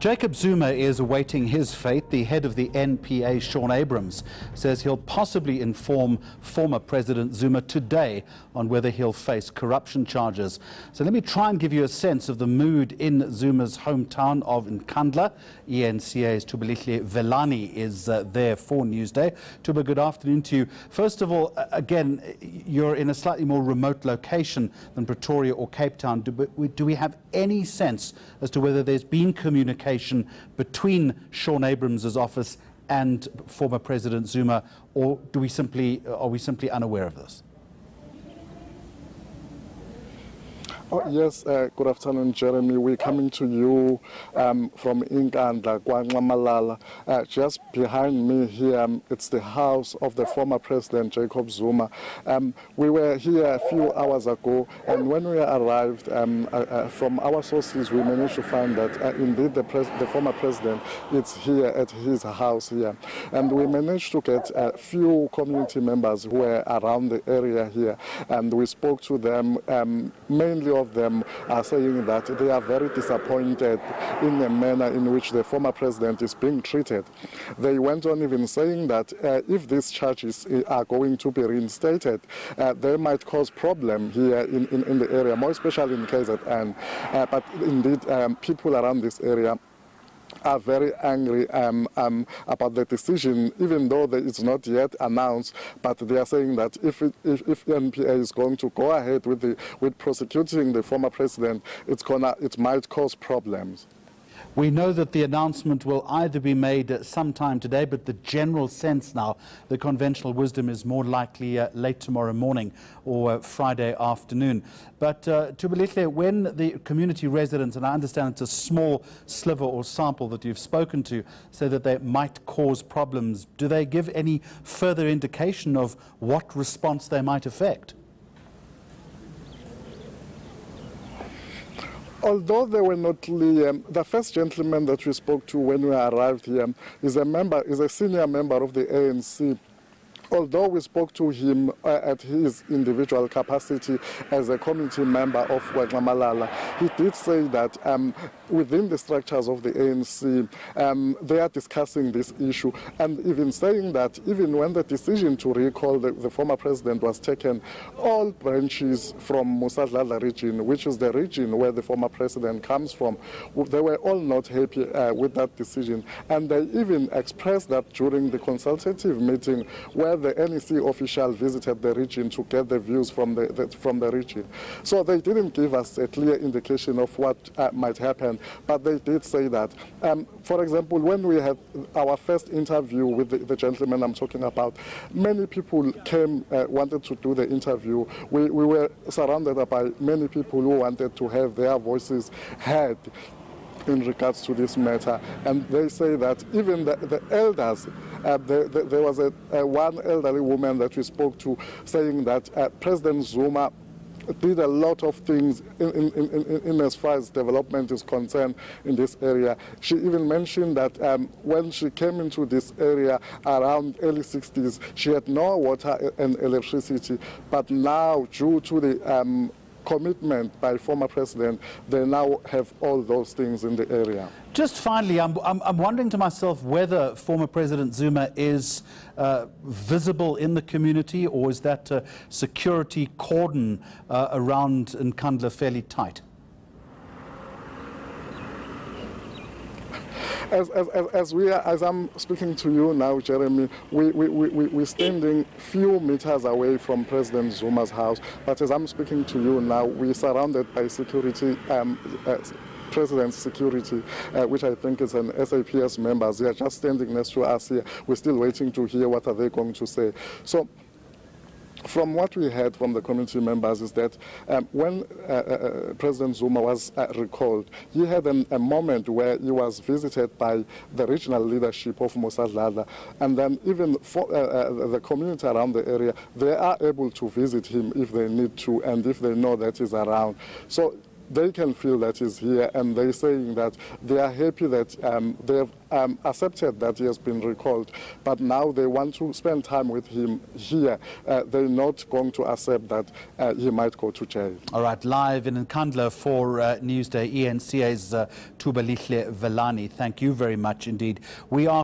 Jacob Zuma is awaiting his fate. The head of the NPA, Shaun Abrahams, says he'll possibly inform former President Zuma today on whether he'll face corruption charges. So let me try and give you a sense of the mood in Zuma's hometown of Nkandla. eNCA's Thubelihle Vilane is there for Newsday. Thuba, good afternoon to you. First of all, again, you're in a slightly more remote location than Pretoria or Cape Town. Do we have any sense as to whether there's been communication between Shaun Abrahams' office and former President Zuma, or are we simply unaware of this? Oh, yes, good afternoon, Jeremy. We're coming to you from Nkandla, just behind me here, it's the house of the former President Jacob Zuma. We were here a few hours ago, and when we arrived, from our sources, we managed to find that indeed the former president is here at his house here. And we managed to get a few community members who were around the area here, and we spoke to them. Mainly of them are saying that they are very disappointed in the manner in which the former president is being treated. They went on even saying that if these charges are going to be reinstated, they might cause problem here in the area, more especially in KZN. But indeed, people around this area are very angry about the decision, even though it's not yet announced. But they are saying that if NPA is going to go ahead with prosecuting the former president, it might cause problems. We know that the announcement will either be made sometime today, but the general sense now, the conventional wisdom is more likely late tomorrow morning or Friday afternoon. But Thubelihle, when the community residents, and I understand it's a small sliver or sample that you've spoken to, say that they might cause problems, do they give any further indication of what response they might effect? Although they were not the first gentleman that we spoke to when we arrived here is a senior member of the ANC. Although we spoke to him at his individual capacity as a committee member of Nkandla, he did say that within the structures of the ANC, they are discussing this issue, and even saying that even when the decision to recall the former president was taken, all branches from Musadlala region, which is the region where the former president comes from, they were all not happy with that decision. And they even expressed that during the consultative meeting where the NEC official visited the region to get the views from the region. So they didn't give us a clear indication of what might happen, but they did say that. For example, when we had our first interview with the gentleman I'm talking about, many people came, wanted to do the interview. We were surrounded by many people who wanted to have their voices heard in regards to this matter, and they say that even the elders, there was one elderly woman that we spoke to saying that President Zuma did a lot of things in as far as development is concerned in this area. She even mentioned that when she came into this area around early 60s, she had no water and electricity, but now due to the commitment by former president, they now have all those things in the area. Just finally, I'm wondering to myself whether former President Zuma is visible in the community, or is that security cordon around Nkandla fairly tight? As I'm speaking to you now, Jeremy, we're standing few meters away from President Zuma's house. But as I'm speaking to you now, we're surrounded by security, President's security, which I think is an SAPS members. They are just standing next to us here. We're still waiting to hear what are they going to say. So, from what we heard from the community members is that when President Zuma was recalled, he had a moment where he was visited by the regional leadership of Musadlala, and then even for, the community around the area, they are able to visit him if they need to and if they know that he's around. So they can feel that he's here, and they're saying that they are happy that they've accepted that he has been recalled, but now they want to spend time with him here. They're not going to accept that he might go to jail. All right, live in Nkandla for Newsday, eNCA's Thubelihle Vilane. Thank you very much indeed. We are